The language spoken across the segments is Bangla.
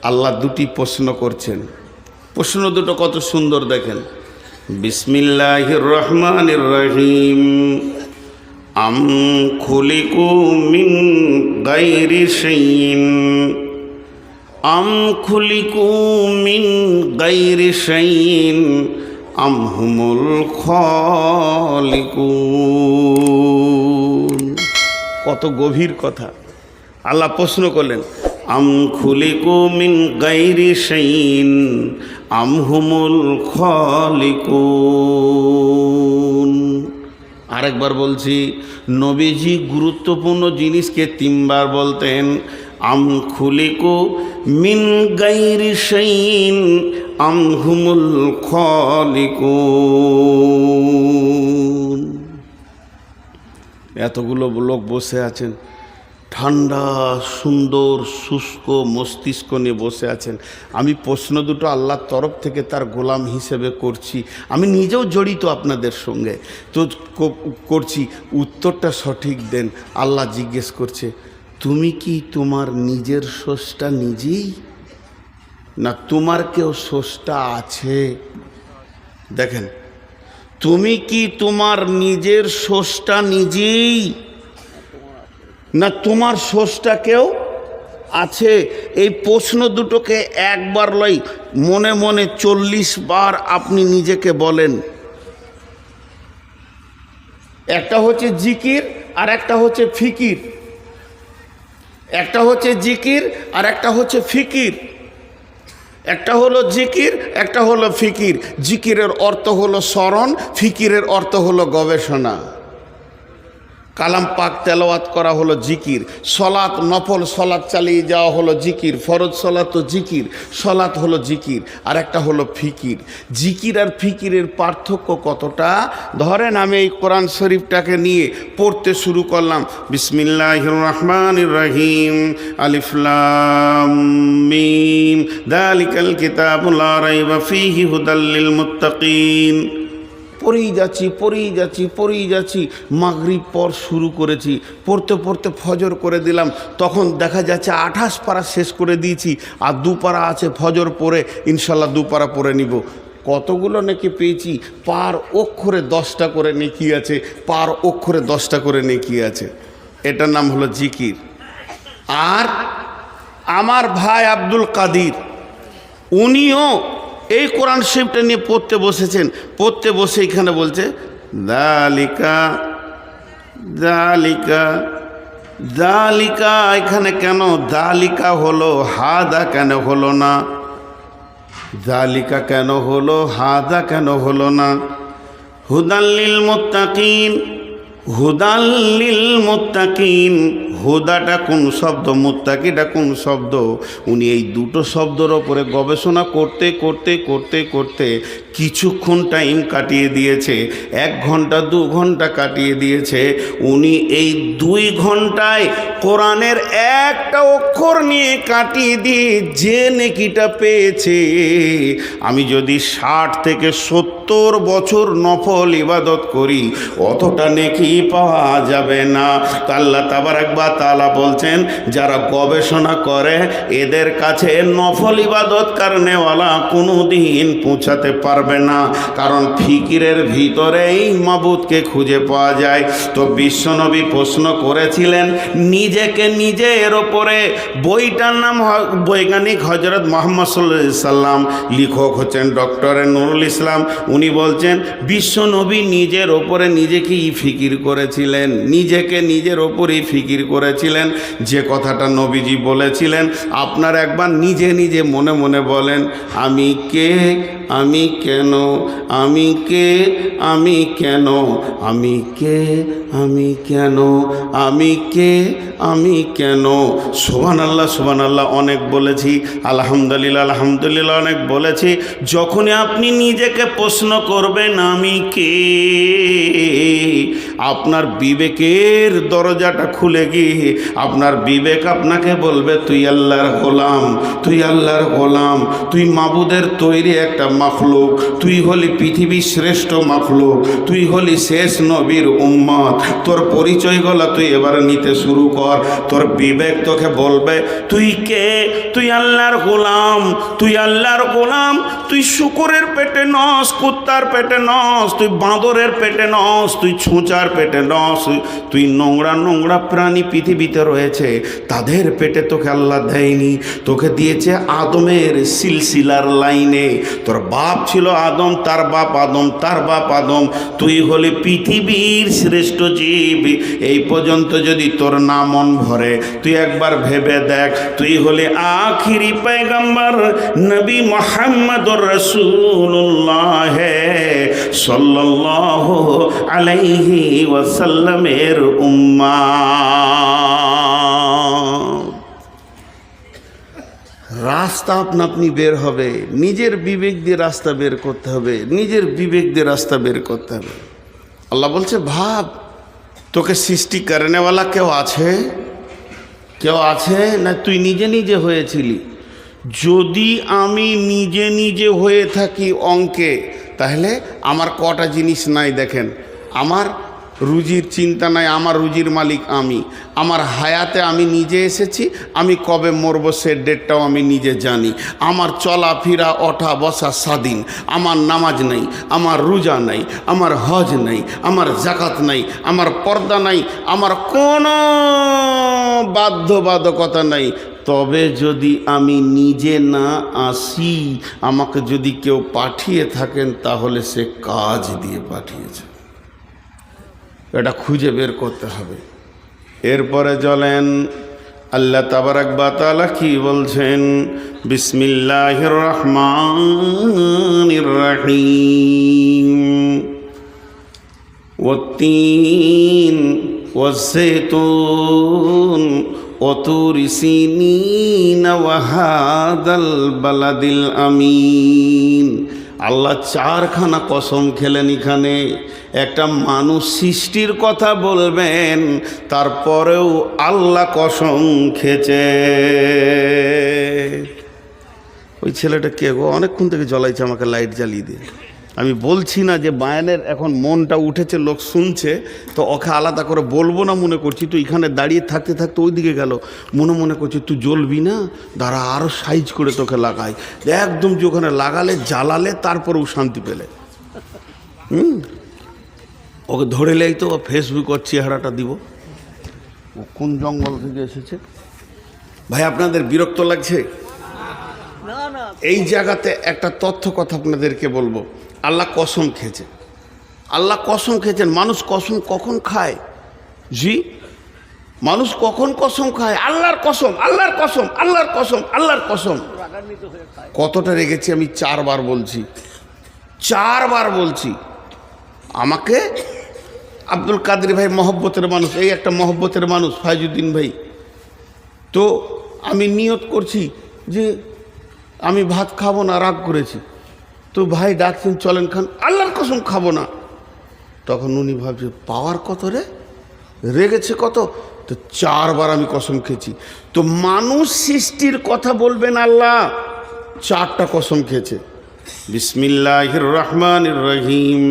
আল্লাহ দুটি প্রশ্ন করছেন। প্রশ্ন দুটো কত সুন্দর দেখেন। বিসমিল্লাহির রহমানির রহিম। আম খুলিকু মিন গায়রি শাইইন আম খুলিকু মিন গায়রি শাইইন আম হুমুল খালিকুন। কত গভীর কথা। আল্লাহ প্রশ্ন করলেন, আম খুলিকু মিন গায়রি শাইইন আম হুমুল খালিকুন। আরেকবার বলছি, নবীজি গুরুত্বপূর্ণ জিনিসকে তিনবার বলতেন। আম খুলিকু মিন গায়রি শাইইন আম হুমুল খালিকুন। এতগুলো লোক বসে আছেন, ঠান্ডা সুন্দর শুষ্ক মস্তিষ্ক নিয়ে বসে আছেন। আমি প্রশ্ন দুটো আল্লাহর তরফ থেকে তার গোলাম হিসেবে করছি। আমি নিজেও জড়িত আপনাদের সঙ্গে, তো করছি। উত্তরটা সঠিক দেন। আল্লাহ জিজ্ঞেস করছে, তুমি কি তোমার নিজের স্রষ্টা নিজেই, না তোমার কেউ স্রষ্টা আছে? দেখেন, তুমি কি তোমার নিজের স্রষ্টা নিজেই, না তোমার স্রষ্টা কেউ আছে? এই প্রশ্ন দুটোকে একবার লই, মনে মনে 40 বার আপনি নিজেকে বলেন। একটা হচ্ছে জিকির আর একটা হচ্ছে ফিকির। একটা হচ্ছে জিকির আর একটা হচ্ছে ফিকির। একটা হলো জিকির, একটা হলো ফিকির। জিকিরের অর্থ হলো স্মরণ, ফিকিরের অর্থ হলো গবেষণা। কালাম পাক তেলাওয়াত করা হলো জিকির। সলাত, নফল সলাত চালিয়ে যাওয়া হলো জিকির। ফরজ সলাত তো জিকির, সলাত হলো জিকির। আর একটা হলো ফিকির। জিকির আর ফিকিরের পার্থক্য কতটা? ধরেন আমি এই কোরআন শরীফটাকে নিয়ে পড়তে শুরু করলাম। বিসমিল্লাহির রহমানির রহিম। আলিফ লাম মিম যালিকাল কিতাবু লা রাইবা ফীহি হুদাল লিল মুত্তাকিন। পড়েই যাচ্ছি। মাগরিব পর শুরু করেছি, পড়তে পড়তে ফজর করে দিলাম। তখন দেখা যাচ্ছে 28 পারা শেষ করে দিয়েছি, আর 2 পারা আছে। ফজর পরে ইনশাল্লাহ 2 পারা পড়ে নিব। কতগুলো নেকি পেয়েছি? পার অক্ষরে 10টা করে নেকি আছে, পার অক্ষরে 10টা করে নেকি আছে। এটার নাম হলো জিকির। আর আমার ভাই আব্দুল কাদির, উনিও এই কোরআন শরীফটা নিয়ে পড়তে বসেছেন। পড়তে বসে এখানে বলছে যালিকা যালিকা যালিকা। এখানে কেন যালিকা হলো, হাদা কেন হলো না? যালিকা কেন হলো, হাদা কেন হলো না? হুদাল্লিল মুত্তাকিন, হুদাল্লিল মুত্তাকিন। হুদাটা কোন শব্দ, মুত্তাকিটা কোন শব্দ? উনি এই দুটো শব্দের ওপরে গবেষণা করতে করতে করতে করতে কিছুক্ষণ টাইম কাটিয়ে দিয়েছে। 1 ঘন্টা 2 ঘন্টা কাটিয়ে দিয়েছে। উনি এই 2 ঘন্টায় কোরআনের একটা অক্ষর নিয়ে কাটিয়ে দিয়ে যে নেকিটা পেয়েছে, আমি যদি 60 থেকে 70 বছর নফল ইবাদত করি অতটা নেকি পাওয়া যাবে না। আল্লাহ তাবারাক ওয়া তাআলা বলছেন, যারা গবেষণা করে এদের কাছে নফল ইবাদত করনেওয়ালা কোনোদিন পৌঁছাতে পারবে না, কারণ ফিকিরের ভিতরেই মাবুদকে খুঁজে পাওয়া যায়। তো বিশ্বনবী প্রশ্ন করেছিলেন নিজেকে নিজের ওপরে। বইটার নাম বৈজ্ঞানিক হযরত মুহাম্মদ সাল্লাল্লাহু আলাইহি সাল্লাম, লেখক হচ্ছেন ডক্টর নুরুল ইসলাম। উনি বলছেন বিশ্বনবী নিজের ওপরে নিজেকেই ফিকির করেছিলেন, নিজেকে নিজের ওপরেই ফিকির করেছিলেন। যে কথাটা নবীজি বলেছিলেন, আপনারা একবার নিজে নিজে মনে মনে বলেন, আমি কে, আমি কেন, আমি কে, আমি কেন, আমি কে, আমি কেন, আমি কে, আমি কেন। সুবহানাল্লাহ সুবহানাল্লাহ অনেক বলেছি, আলহামদুলিল্লাহ আলহামদুলিল্লাহ অনেক বলেছি। যখনই আপনি নিজেকে প্রশ্ন করবেন আমি কে, আপনার বিবেকের দরজাটা খুলে গিয়ে আপনার বিবেক আপনাকে বলবে তুই আল্লাহর গোলাম, তুই আল্লাহর গোলাম, তুই মাবুদের তৈরি একটা মাখলুক, তুই হলি পৃথিবীর শ্রেষ্ঠ মাখলুক, তুই হলি শেষ নবীর উম্মত। তোর পরিচয়গুলো তুই এবার নিতে শুরু কর। তোর বিবেক তোকে বলবে তুই কে? তুই আল্লাহর গোলাম, তুই আল্লাহর গোলাম। তুই শুকরের পেটে নস, কুত্তার পেটে নস, তুই বাঁদরের পেটে নস, তুই ছুঁচার পেটে নস, তুই নোংরা নোংরা প্রাণী পৃথিবীতে রয়েছে তাদের পেটে তোকে আল্লাহ দেয়নি, তোকে দিয়েছে আদমের সিলসিলার লাইনে। তোর বাপ ছিল আদম, তার বাপ আদম, তার বাপ আদম। তুই হলি পৃথিবীর শ্রেষ্ঠ জীব। এই পর্যন্ত যদি তোর না মন ভরে, তুই একবার ভেবে দেখ, তুই হলি আখিরি পয়গম্বর নবী মুহাম্মদুর রাসূলুল্লাহ সাল্লাল্লাহু আলাইহি ওয়াসাল্লামের উম্মাহ। রাস্তা আপনা আপনি বের হবে, নিজের বিবেক দিয়ে রাস্তা বের করতে হবে, নিজের বিবেক দিয়ে রাস্তা বের করতে হবে। আল্লাহ বলছে ভাব, তোকে সৃষ্টি করেনেওয়ালা কেউ আছে? কেউ আছে না তুই নিজে নিজে হয়েছিলি? যদি আমি নিজে নিজে হয়ে থাকি অঙ্কে, তাহলে আমার কটা জিনিস নাই দেখেন। আমার রুজির চিন্তা নাই, আমার রুজির মালিক আমি। আমার হায়াতে আমি নিজে এসেছি, আমি কবে মরবো সে ডেটটাও আমি নিজে জানি। আমার চলাফেরা ওঠা বসা স্বাধীন। আমার নামাজ নাই, আমার রোজা নাই, আমার হজ নাই, আমার জাকাত নাই, আমার পর্দা নাই, আমার কোনো বাধ্যবাধকতা নাই। তবে যদি আমি নিজে না আসি, আমাকে যদি কেউ পাঠিয়ে থাকেন, তাহলে সে কাজ দিয়ে পাঠিয়েছে, এটা খুঁজে বের করতে হবে। এরপরে চলেন আল্লাহ তাবারাক ওয়া তাআলা কি বলছেন? বিসমিল্লাহির রহমানির রহিম। ওয়াত-তিন ওয়াজ-যাইতুন ওয়া-তুরি সিনিন ওয়া হাযাল বালাদিল আমিন। আল্লাহ চারখানা কসম খেলেন এখানে। একটা মানুষ সৃষ্টির কথা বলবেন, তারপরেও আল্লাহ কসম খেয়েছে। ওই ছেলেটা কে গো? অনেকক্ষণ থেকে জ্বলাইছে আমাকে, লাইট জ্বালিয়ে দিয়ে। আমি বলছি না যে বায়ানের এখন মনটা উঠেছে, লোক শুনছে, তো ওকে আলাদা করে বলবো না মনে করছি। তুই এখানে দাঁড়িয়ে থাকতে থাকতে ওই দিকে গেল, মনে করছি তুই জ্বলবি না, দাঁড়া আরও সাইজ করে তোকে লাগাই। একদম যে ওখানে লাগালে, জ্বালালে, তারপরেও শান্তি পেলে। ওকে ধরে লেই তো ফেসবুক ওর চেহারাটা দিব। ও কোন জঙ্গল থেকে এসেছে ভাই? আপনাদের বিরক্ত লাগছে? এই জায়গাতে একটা তথ্য কথা আপনাদেরকে বলবো। আল্লাহ কসম খেয়েছে, আল্লাহ কসম খেয়েছেন। মানুষ কসম কখন খায়? জি, মানুষ কখন কসম খায়? আল্লাহর কসম, আল্লাহর কসম, আল্লাহর কসম, আল্লাহর কসম। কতটা রেগেছি আমি? 4 বার বলছি, 4 বার বলছি। আমাকে আব্দুল কাদের ভাই মহব্বতের মানুষ, এই একটা মহব্বতের মানুষ ফাইজুদ্দিন ভাই। তো আমি নিয়ত করছি যে আমি ভাত খাবো না, রাগ করেছি। তো ভাই ডাকছেন চলেন খান, আল্লাহর কসম খাবো না। তখন উনি ভাবছে পাওয়ার কত রে, রেগেছে কত। তো 4 বার আমি কসম খেয়েছি। তো মানুষ সৃষ্টির কথা বলবেন, আল্লাহ 4টা কসম খেয়েছে। বিসমিল্লাহির রহমানির রহিম।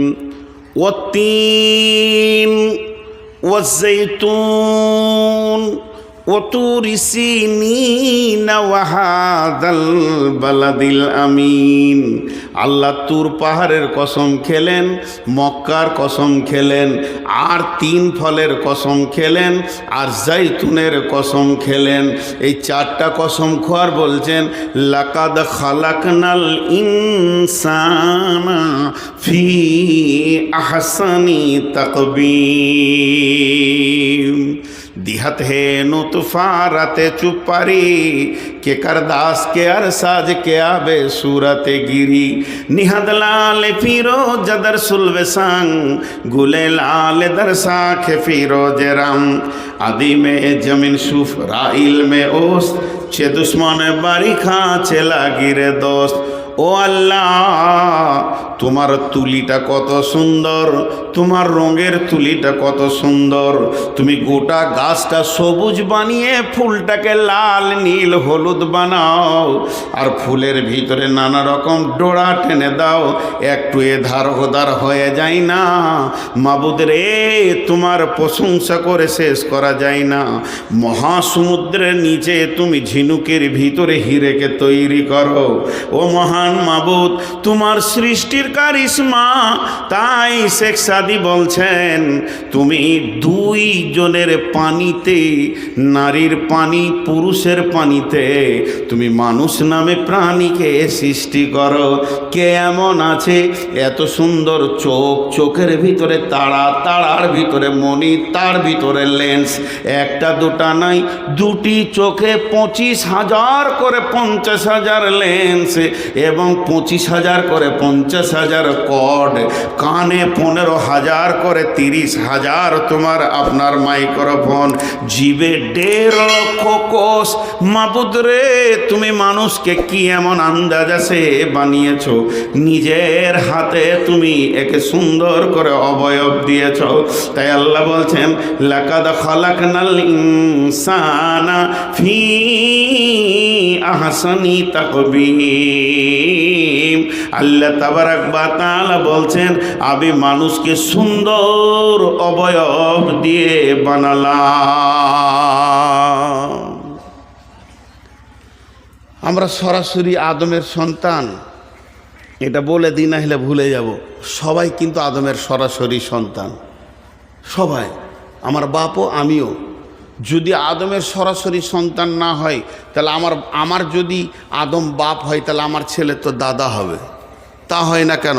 ওয়াত-তিন ওয়াজ-যাইতুন ওয়া-তুরি সিনিন ওয়া হাযাল বালাদিল আমিন। আল্লাহ তুর পাহাড়ের কসম খেলেন, মক্কার কসম খেলেন, আর 3 ফলের কসম খেলেন, আর জাইতুনের কসম খেলেন। এই 4টা কসম খোয়ার বলছেন লাকাদ খালাকনাল ইনসানা ফি আহসানি তাকবীম। दिहत है नुतफा राते चुपारी के करदास के अरसाज के आबे सूरत गिरी निहद लाल फिरो जदर सुलवे संग गुले लाल दरसा खे फिरो जराम आदि में जमीन सुफ राइल में ओस चे दुश्मन बारी खा चला गिरे दोस्त ও আল্লাহ, তোমার তুলিটা কত সুন্দর, তোমার রঙের তুলিটা কত সুন্দর। তুমি গোটা গাছটা সবুজ বানিয়ে ফুলটাকে লাল নীল হলুদ বানাও, আর ফুলের ভিতরে নানা রকম ডোরা টেনে দাও, একটু এধার ওধার হয়ে যায় না। মাবুদ রে, তোমার প্রশংসা করে শেষ করা যায় না। মহাসমুদ্রের নিচে তুমি ঝিনুকের ভিতরে হিরেকে তৈরি করো। ও মহান মাবুদ, তোমার সৃষ্টির কারিশমা। তাই শেখ সাদি বলছেন, তুমি দুই জনের পানিতে, নারীর পানি পুরুষের পানিতে তুমি মানুষ নামে প্রাণীকে সৃষ্টি করো। কে এমন আছে এত সুন্দর চোখ, চোখের ভিতরে তারা, তারার ভিতরে মণি, তার ভিতরে লেন্স, একটা দুটা নাই, দুটি চোখে 25,000 করে 50,000 লেন্স এবং 25,000 করে 50,000 কর্ড, কানে 15,000 করে 30,000 তোমার আপনার মাইক্রোফোন, জিভে 1.5 লক্ষ কোষ। মাবুদ রে, তুমি মানুষকে কি এমন আন্দাজে বানিয়েছ, নিজের হাতে তুমি একে সুন্দর করে অবয়ব দিয়েছ। তাই আল্লাহ বলছেন, লাকাদ খালাকনাল ইনসানা ফি আহসানি তাকবীম। আল্লাহ তাবারাক ওয়া তাআলা বলছেন, আমি মানুষকে সুন্দর অবয়ব দিয়ে বানালাম। আমরা সরাসরি আদমের সন্তান, এটা বলে দিই না হলে ভুলে যাব। সবাই কিন্তু আদমের সরাসরি সন্তান, সবাই, আমার বাপও আমিও। যদি আদমের সরাসরি সন্তান না হয়, তাহলে আমার যদি আদম বাপ হয়, তাহলে আমার ছেলে তো দাদা হবে। তা হয় না কেন?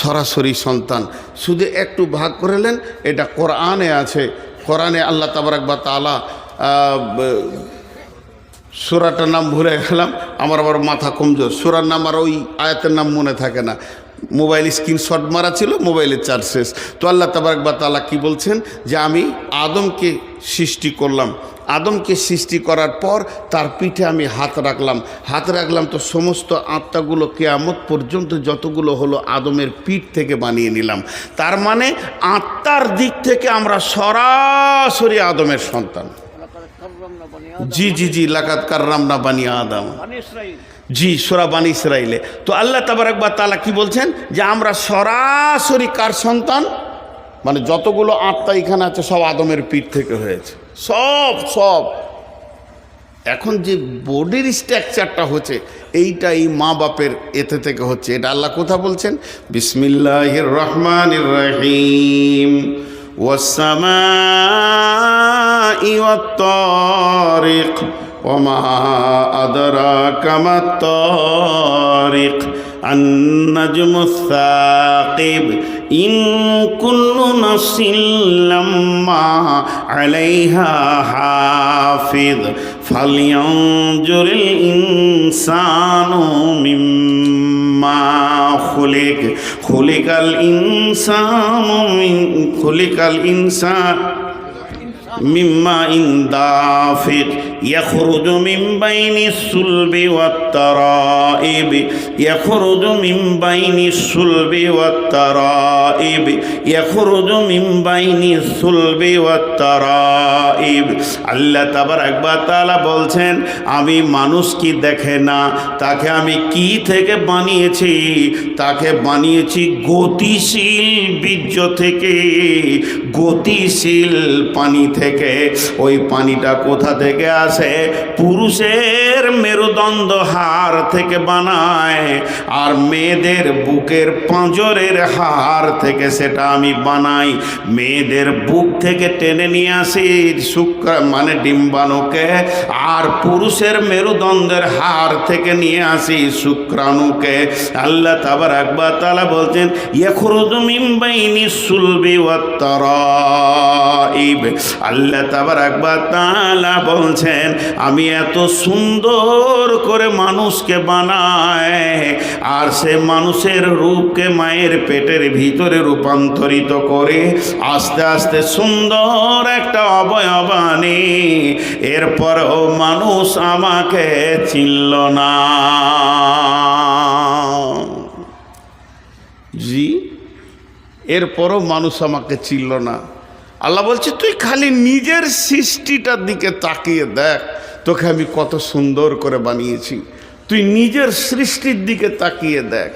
সরাসরি সন্তান। শুধু একটু ভাগ করেলেন, এটা কোরআনে আছে। কোরআনে আল্লাহ তাবারাক ওয়া তাআলা, সূরাটার নাম ভুলে গেলাম, আমার আবার মাথা কমজোর, সূরার নাম আর ওই আয়াতের নাম মনে থাকে না। মোবাইল স্ক্রিনশট মারা ছিল, মোবাইলের চার্জ শেষ। তো আল্লাহ তাবারাক ওয়া তাআলা কি বলছেন, যে আমি আদমকে সৃষ্টি করলাম। আদমকে সৃষ্টি করার পর তার পিঠে আমি হাত রাখলাম, তো সমস্ত আত্মাগুলো কিয়ামত পর্যন্ত যতগুলো হলো আদমের পিঠ থেকে বানিয়ে নিলাম। তার মানে আত্মার দিক থেকে আমরা সরাসরি আদমের সন্তান। জি জি জি, লাকাদ কাররামনা বানি আদম, জি, সূরা বানি ইসরাইলে। তো আল্লাহ তাবারাক ওয়া তাআলা কি বলছেন, যে আমরা সরাসরি কার সন্তান, মানে যতগুলো আত্মা এখানে আছে সব আদমের পিঠ থেকে হয়েছে, সব। এখন যে বডির স্ট্রাকচারটা হচ্ছে, এইটা এই মা বাপের এতে থেকে হচ্ছে। এটা আল্লাহ কোথা বলছেন, বিসমিল্লাহির রহমানির রহিম, ওয়াস-সামাই ওয়াত-তারিক ওমা আদরাকা মাত-তারিক আন-নাজমুস সাকিব ইন কুল্লু নাফসিন লাম্মা আলাইহা হাফিজ ফালইয়ানজুরিল ইনসানু মিম্মা খুলিকাল ইনসান মিম্মা ইন দাফিক ইয়াখরুজু মিন বাইনিস সুলবি ওয়াত তারাইব ইয়াখরুজু মিন বাইনিস সুলবি ওয়াত তারাইব ইয়াখরুজু মিন বাইনিস সুলবি ওয়াত তারাইব। আল্লাহ তাবারাক ওয়া তাআলা বলছেন, আমি মানুষ কি দেখে না, তাকে আমি কি থেকে বানিয়েছি, তাকে বানিয়েছি গতিশীল বীর্য থেকে, গতিশীল পানি থেকে। ওই পানিটা কোথা থেকে আসে? পুরুষের মেরুদণ্ড হাড় থেকে বানায়, আর মেয়েদের বুকের পাঁজরের হাড় থেকে সেটা আমি বানাই। মেয়েদের বুক থেকে টেনে নিয়ে আসি শুক্র মানে ডিম্বাণুকে, আর পুরুষের মেরুদণ্ডের হাড় থেকে নিয়ে আসি শুক্রাণুকে। আল্লাহ তাবারাক ওয়া তাআলা বলছেন, ইয়াখরুজু মিন বাইনিস সুলবি ওয়াত তারাইব। আল্লাহ তাবারাক ওয়া তাআলা বলছেন, আমি এত সুন্দর করে মানুষকে বানাই, আর সে মানুষের রূপকে মায়ের পেটের ভিতরে রূপান্তরিত করে আস্তে আস্তে সুন্দর একটা অবয়ব আনে। এরপরও মানুষ আমাকে চিনল না। এরপরও মানুষ আমাকে চিনল না। আল্লাহ বলছে তুই খালি নিজের সৃষ্টিটার দিকে তাকিয়ে দেখ, তোকে আমি কত সুন্দর করে বানিয়েছি। তুই নিজের সৃষ্টির দিকে তাকিয়ে দেখ,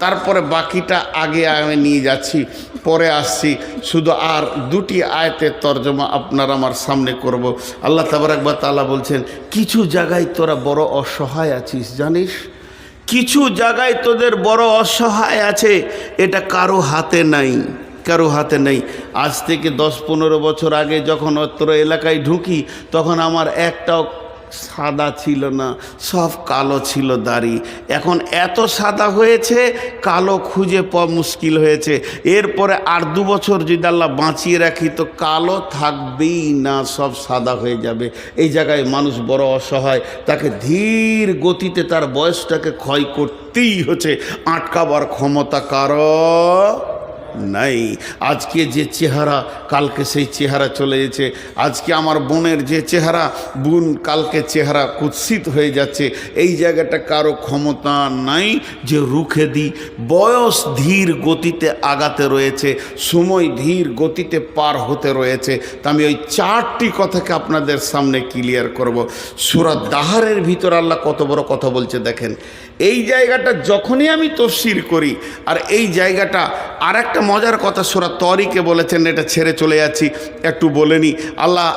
তারপরে বাকিটা আগে আমি নিয়ে যাচ্ছি, পরে আসছি। শুধু আর দুটি আয়াতের তর্জমা আপনার আমার সামনে করব। আল্লাহ তাবারক ওয়া তাআলা বলছেন, কিছু জায়গায় তোরা বড় অসহায় আছিস জানিস, কিছু জায়গায় তোদের বড় অসহায় আছে, এটা কারো হাতে নাই, কারো হাতে নেই। আজ থেকে 10-15 বছর আগে যখন অত্র এলাকায় ঢুকি, তখন আমার একটাও সাদা ছিল না, সব কালো ছিল দাড়ি। এখন এত সাদা হয়েছে, কালো খুঁজে পাওয়া মুশকিল হয়েছে। এরপরে আর 2 বছর যদি আল্লাহ বাঁচিয়ে রাখি, তো কালো থাকবেই না, সব সাদা হয়ে যাবে। এই জায়গায় মানুষ বড় অসহায়, তাকে ধীর গতিতে তার বয়সটাকে ক্ষয় করতেই হচ্ছে, আটকাবার ক্ষমতা কারো নাই। আজকে যে চেহারা, কালকে সেই চেহারা চলে গেছে। আজকে আমার বোনের যে চেহারা, বোন কালকে চেহারা কুৎসিত হয়ে যাচ্ছে। এই জায়গাটা কারো ক্ষমতা নাই যে রুখে দিই। বয়স ধীর গতিতে আগাতে রয়েছে, সময় ধীর গতিতে পার হতে রয়েছে। তা আমি ওই 4টি কথাকে আপনাদের সামনে ক্লিয়ার করব। সূরা দাহরের ভিতর আল্লাহ কত বড় কথা বলছে দেখেন। এই জায়গাটা যখনই আমি তাফসীর করি, আর এই জায়গাটা আর একটা মজার কথা সূরা তরিকে বলেছেন, এটা ছেড়ে চলে যাচ্ছি, একটু বলে নি। আল্লাহ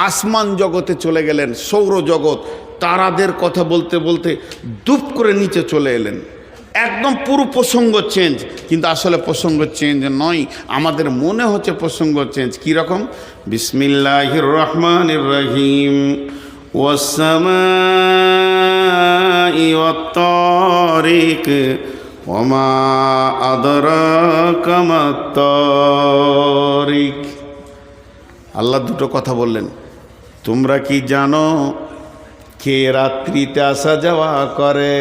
আসমান জগতে চলে গেলেন, সৌরজগৎ, তারাদের কথা বলতে বলতে দুপ করে নিচে চলে এলেন। একদম পুরো প্রসঙ্গ চেঞ্জ, কিন্তু আসলে প্রসঙ্গ চেঞ্জ নয়, আমাদের মনে হচ্ছে প্রসঙ্গ চেঞ্জ। কীরকম? বিসমিল্লাহির রহমানির রহিম। ওয়াস-সামাই ওয়াত-তারিক ওমা আদরাকা মাত-তারিক। আল্লাহ দুটো কথা বললেন। তোমরা কি জানো কে রাত্রিতে আসা যাওয়া করে?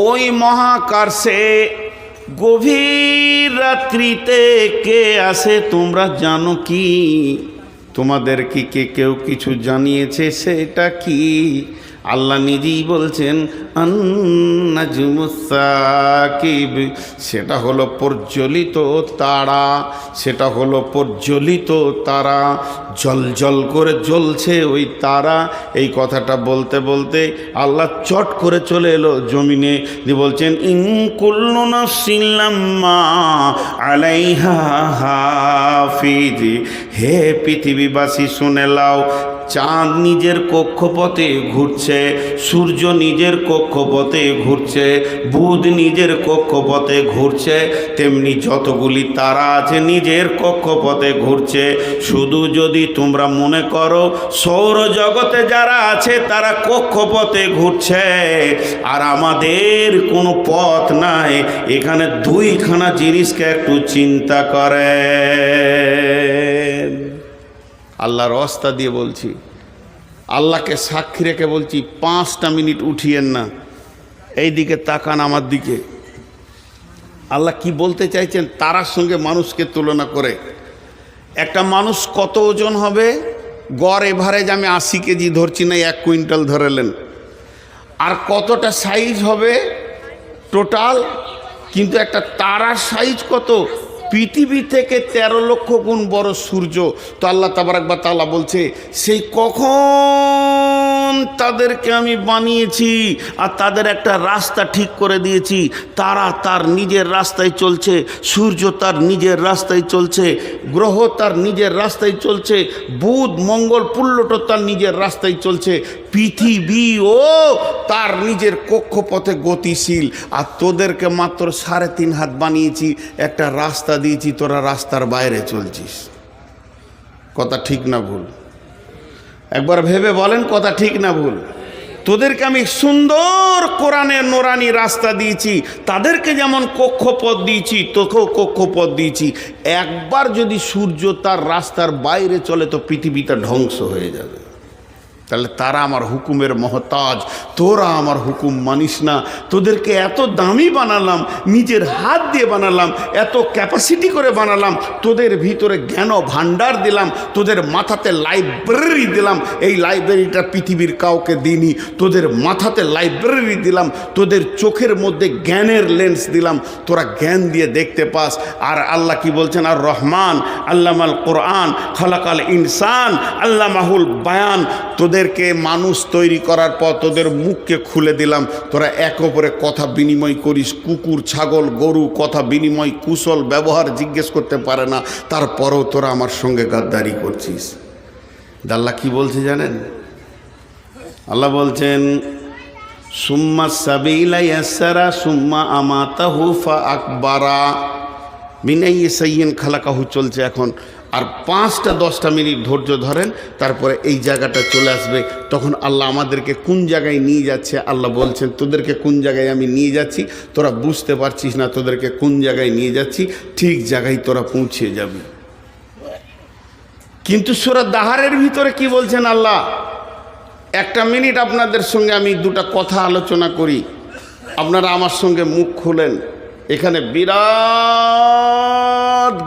ওই মহাকাশে গভীর রাত্রিতে কে আসে তোমরা জানো কি? তোমাদের কি কেউ কিছু জানিয়েছে? সেটা কি? আল্লাহ নিজেই বলছেন, আন-নাজমুস সাকিব, সেটা হলো প্রজ্বলিত তারা, সেটা হলো প্রজ্বলিত তারা, জল করে জ্বলছে ওই তারা। এই কথাটা বলতে বলতে আল্লাহ চট করে চলে এলো জমিনে, দিয়ে বলছেন, ইন কুল্লু নাফসিন লাম্মা আলাইহা হাফিজ। হে পৃথিবীবাসী শুনে লাও, চাঁদ নিজের কক্ষপথে ঘুরছে, সূর্য নিজের কক্ষপথে ঘুরছে, বুধ নিজের কক্ষপথে ঘুরছে, তেমনি যতগুলি তারা আছে নিজের কক্ষপথে ঘুরছে। শুধু যদি তোমরা মনে করো সৌরজগতে যারা আছে তারা কক্ষপথে ঘুরছে আর আমাদের কোনো পথ নাই, এখানে 2খানা জিনিসকে একটু চিন্তা করেন। আল্লাহর রাস্তা দিয়ে বলছি, আল্লাহকে সাক্ষী রেখে বলছি, 5টা মিনিট উঠিয়েন না, এই দিকে তাকান আমার দিকে। আল্লাহ কি বলতে চাইছেন তারার সঙ্গে মানুষকে তুলনা করে? একটা মানুষ কত ওজন হবে? গড় এভারেজ আমি 80 কেজি ধরছি না, 1 কুইন্টাল ধরেলেন। আর কতটা সাইজ হবে টোটাল? কিন্তু একটা তারার সাইজ কত? পৃথিবী থেকে 13 লক্ষ গুণ বড় সূর্য। তো আল্লাহ তাবারক ওয়া তাআলা বলছে, সেই কখন তাদেরকে আমি বানিয়েছি আর তাদের একটা রাস্তা ঠিক করে দিয়েছি। তারা তার নিজের রাস্তায় চলছে, সূর্য তার নিজের রাস্তায় চলছে, গ্রহ তার নিজের রাস্তায় চলছে, বুধ মঙ্গল প্লুটো তার নিজের রাস্তায় চলছে, পৃথিবীও তার নিজের কক্ষপথে গতিশীল। আর তোদেরকে মাত্র 3.5 হাত বানিয়েছি, একটা রাস্তা দিয়েছি, তোরা রাস্তার বাইরে চলছিস। কথা ঠিক না ভুল? একবার ভেবে বলেন, কথা ঠিক না ভুল? তোদেরকে আমি সুন্দর কোরআনের নোরানি রাস্তা দিয়েছি, তাদেরকে যেমন কক্ষপথ দিয়েছি তোকেও কক্ষপথ দিয়েছি। একবার যদি সূর্য তার রাস্তার বাইরে চলে তো পৃথিবীটা ধ্বংস হয়ে যাবে। তাহলে তারা আমার হুকুমের মহতাজ, তোরা আমার হুকুম মানিস না। তোদেরকে এত দামি বানালাম, নিজের হাত দিয়ে বানালাম, এত ক্যাপাসিটি করে বানালাম, তোদের ভিতরে জ্ঞান ভাণ্ডার দিলাম, তোদের মাথাতে লাইব্রেরি দিলাম, এই লাইব্রেরিটা পৃথিবীর কাউকে দিইনি। তোদের মাথাতে লাইব্রেরি দিলাম, তোদের চোখের মধ্যে জ্ঞানের লেন্স দিলাম, তোরা জ্ঞান দিয়ে দেখতে পাস। আর আল্লাহ কি বলছেন? আর রহমান আল্লামাল কোরআন খালাকাল ইনসান আল্লামাহুল বায়ান। তোদেরকে মানুষ তৈরি করার পর তোদের মুখকে খুলে দিলাম, তোরা এক অপরে কথা বিনিময় করিস। কুকুর ছাগল গরু কথা বিনিময় কুশল ব্যবহার জিজ্ঞেস করতে পারে না, তারপরেও তোরা আমার সঙ্গে গাদ্দারি করছিস। আল্লাহ কি বলছে জানেন? আল্লাহ বলছেন সুম্মা সাবিলা ইয়াসসারা সুম্মা আমাতাহু ফা আকবারা মিনাই সাইয়্যিন খালাকাহু চলছে এখন। আর 5-10 মিনিট ধৈর্য ধরেন, তারপরে এই জায়গাটা চলে আসবে। তখন আল্লাহ আমাদেরকে কোন জায়গায় নিয়ে যাচ্ছে আল্লাহ বলছেন, তোদেরকে কোন জায়গায় আমি নিয়ে যাচ্ছি তোরা বুঝতে পারছিস না, তোদেরকে কোন জায়গায় নিয়ে যাচ্ছি ঠিক জায়গায় তোরা পৌঁছে যাবি। কিন্তু সূরা দাহারের ভিতরে কি বলছেন আল্লাহ? 1 মিনিট আপনাদের সঙ্গে আমি 2টা কথা আলোচনা করি, আপনারা আমার সঙ্গে মুখ খুলেন। এখানে বিরাট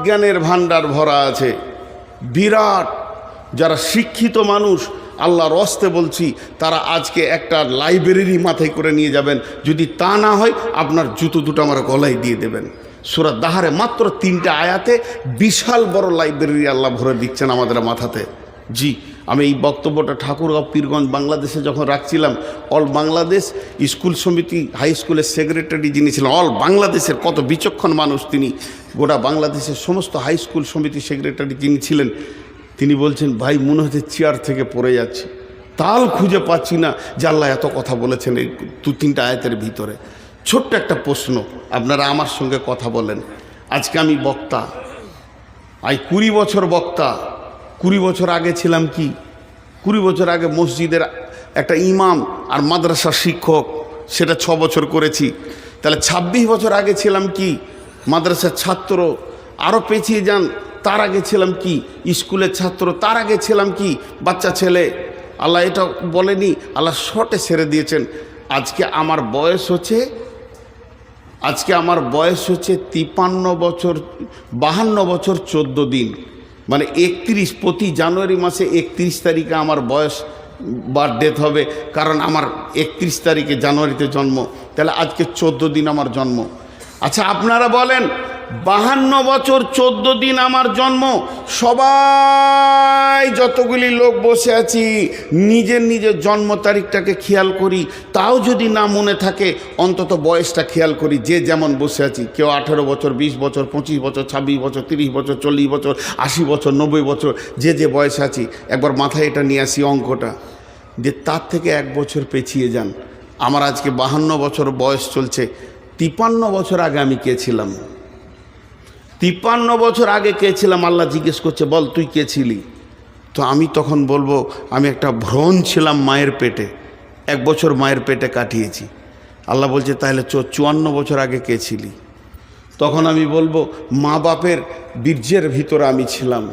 জ্ঞানের ভাণ্ডার ভরা আছে, বিরাট। যারা শিক্ষিত মানুষ আল্লাহর রস্তে বলছি, তারা আজকে একটা লাইব্রেরি মাথায় করে নিয়ে যাবেন। যদি তা না হয় আপনার জুতো দুটো আমার গলায় দিয়ে দেবেন। সূরা দাহারে মাত্র 3টা আয়াতে বিশাল বড় লাইব্রেরি আল্লাহ ভরে দিচ্ছেন আমাদের মাথাতে। জি, আমি এই বক্তব্যটা ঠাকুরগাঁও পীরগঞ্জ বাংলাদেশে যখন রাখছিলাম, অল বাংলাদেশ স্কুল সমিতি হাই স্কুলের সেক্রেটারি যিনি ছিলেন, অল বাংলাদেশের কত বিচক্ষণ মানুষ তিনি, গোটা বাংলাদেশের সমস্ত হাই স্কুল সমিতি সেক্রেটারি যিনি ছিলেন, তিনি বলছেন ভাই মনে হচ্ছে চেয়ার থেকে পড়ে যাচ্ছে, তাল খুঁজে পাচ্ছি না যে আল্লাহ এত কথা বলেছেন এই 2-3টা আয়াতের ভিতরে। ছোট্ট একটা প্রশ্ন, আপনারা আমার সঙ্গে কথা বলেন। আজকে আমি বক্তা, 20 বছর বক্তা। 20 বছর আগে ছিলাম কি? 20 বছর আগে মসজিদের একটা ইমাম আর মাদ্রাসার শিক্ষক, সেটা 6 বছর করেছি। তাহলে 26 বছর আগে ছিলাম কি? মাদ্রাসার ছাত্র। আরও পেছিয়ে যান, তার আগে ছিলাম কি? স্কুলের ছাত্র। তার আগে ছিলাম কি? বাচ্চা ছেলে। আল্লাহ এটা বলেনি, আল্লাহ শর্টে ছেড়ে দিয়েছেন। আজকে আমার বয়স হচ্ছে 53 বছর 52 বছর 14 দিন, মানে 31 প্রতি জানুয়ারি মাসে 31 তারিখে আমার বয়স বার্থডেথ হবে, কারণ আমার 31 তারিখে জানুয়ারিতে জন্ম। তাহলে আজকে 14 দিন আমার জন্ম। আচ্ছা আপনারা বলেন, 52 বছর 14 দিন আমার জন্ম, সবাই যতগুলি লোক বসে আছি নিজের নিজের জন্ম তারিখটাকে খেয়াল করি, তাও যদি না মনে থাকে অন্তত বয়সটা খেয়াল করি। যে যেমন বসে আছি, কেউ 18 বছর 20 বছর 25 বছর 26 বছর 30 বছর 40 বছর 80 বছর 90 বছর, যে যে বয়সে আছি একবার মাথায় এটা নিয়ে আসি অঙ্কটা, যে তার থেকে 1 বছর পেছিয়ে যান। আমার আজকে 52 বছর বয়স চলছে। 53 বছর আগে আমি কে ছিলাম? 53 বছর আগে কে ছিলাম? আল্লাহ জিজ্ঞেস করছে, বল তুই কে ছিলি? তো আমি তখন বলবো আমি একটা ভ্রণ ছিলাম মায়ের পেটে, 1 বছর মায়ের পেটে কাটিয়েছি। আল্লাহ বলছে তাহলে 54 বছর আগে কে ছিলি? তখন আমি বলবো মা বাপের বীর্যের ভিতরে আমি ছিলাম।